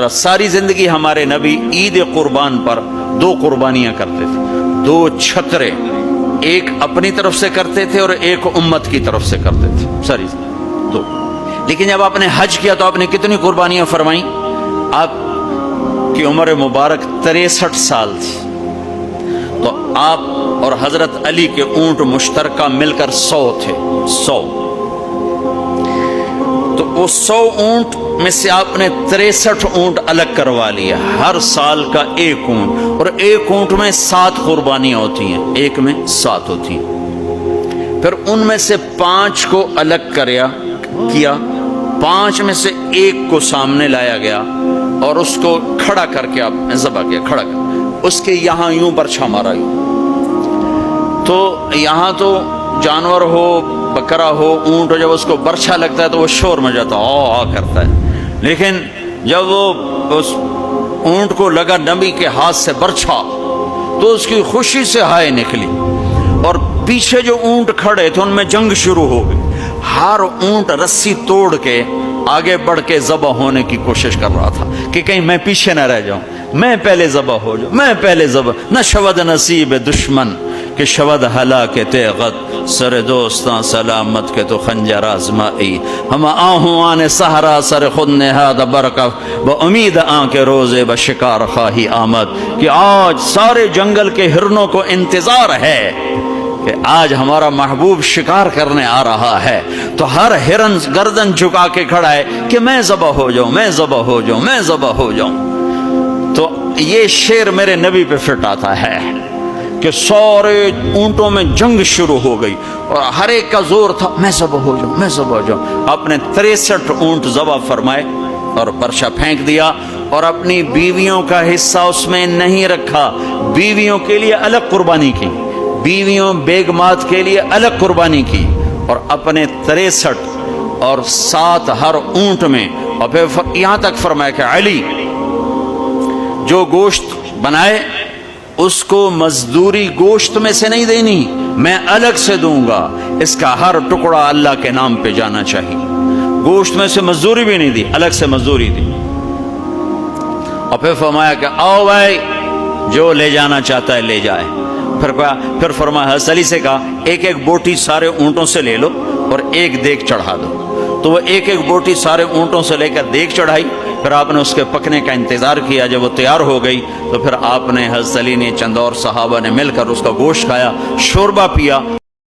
सारी जिंदगी हमारे नबी ईद कुर्बान पर 2 कुर्बानियां करते थे, 2 छतरे, एक अपनी तरफ से करते थे और एक उम्मत की तरफ से करते थे, सारी 2। लेकिन जब आपने हज किया तो आपने कितनी कुर्बानियां फरमाई? आपकी उम्र मुबारक 63 साल थी, तो आप और हजरत अली के ऊंट मुश्तरका मिलकर 100 थे, 100। तो वो 100 ऊंट में से आपने 63 ऊंट अलग करवा लिया, हर साल का 1 ऊंट, और 1 ऊंट में 7 कुर्बानियां होती हैं, एक में 7 होती हैं। फिर उनमें से 5 को अलग किया, 5 में से 1 को सामने लाया गया और उसको खड़ा करके आपने ज़बह किया, खड़ा कर, उसके यहाँ यूं बरछा मारा यूं। तो यहाँ तो जानवर हो, बकरा हो, ऊंट हो, जब उसको बरछा लगता है तो वो शोर मचाता आ करता है, लेकिन जब वो उस ऊंट को लगा नबी के हाथ से बरछा तो उसकी खुशी से हाय निकली, और पीछे जो ऊंट खड़े थे उनमें जंग शुरू हो गई। हर ऊंट रस्सी तोड़ के आगे बढ़ के ज़बह होने की कोशिश कर रहा था कि कहीं मैं पीछे न रह जाऊं, मैं पहले ज़बह हो जाऊं, मैं पहले ज़बह। न शवद नसीब दुश्मन कि शवद हला के तेगत, सर दोस्तां सलामत के तो खंजर आजमाई, हम आहुआन सहरा सर खुद नेहाद बरकफ व उम्मीद आंके रोज़े ब शिकार खाही आमद, कि आज सारे जंगल के हिरनों को इंतज़ार है कि आज हमारा महबूब शिकार करने आ रहा है। तो हर हिरन गर्दन झुका के खड़ा है कि मैं ज़बह हो जाऊं, मैं ज़बह हो जाऊं, मैं ज़बह हो जाऊं। तो ये शेर मेरे नबी पे फिट आता है कि सारे ऊंटों में जंग शुरू हो गई और हर एक का जोर था मैं ज़बह हो जाऊं, मैं ज़बह हो जाऊं। आपने 63 ऊंट ज़बह फरमाए और परछा फेंक दिया, और अपनी बीवियों का हिस्सा उसमें नहीं रखा, बीवियों के लिए अलग कुर्बानी की, बीवियों बेगमात के लिए अलग कुर्बानी की, और अपने 63 और 7 हर ऊंट में। और फिर यहाँ तक फरमाया कि अली जो गोश्त बनाए उसको मजदूरी गोश्त में से नहीं देनी, मैं अलग से दूंगा, इसका हर टुकड़ा अल्लाह के नाम पे जाना चाहिए। गोश्त में से मजदूरी भी नहीं दी, अलग से मजदूरी दी। और फिर फरमाया कि आओ भाई जो ले जाना चाहता है ले जाए। फिर फरमाया हज़रत अली से कहा एक एक बोटी सारे ऊंटों से ले लो और एक देग चढ़ा दो। तो वो एक एक बोटी सारे ऊंटों से लेकर देग चढ़ाई, फिर आपने उसके पकने का इंतज़ार किया। जब वो तैयार हो गई तो फिर आपने हज़रत अली ने चंद और सहाबा ने मिलकर उसका गोश्त खाया, शोरबा पिया,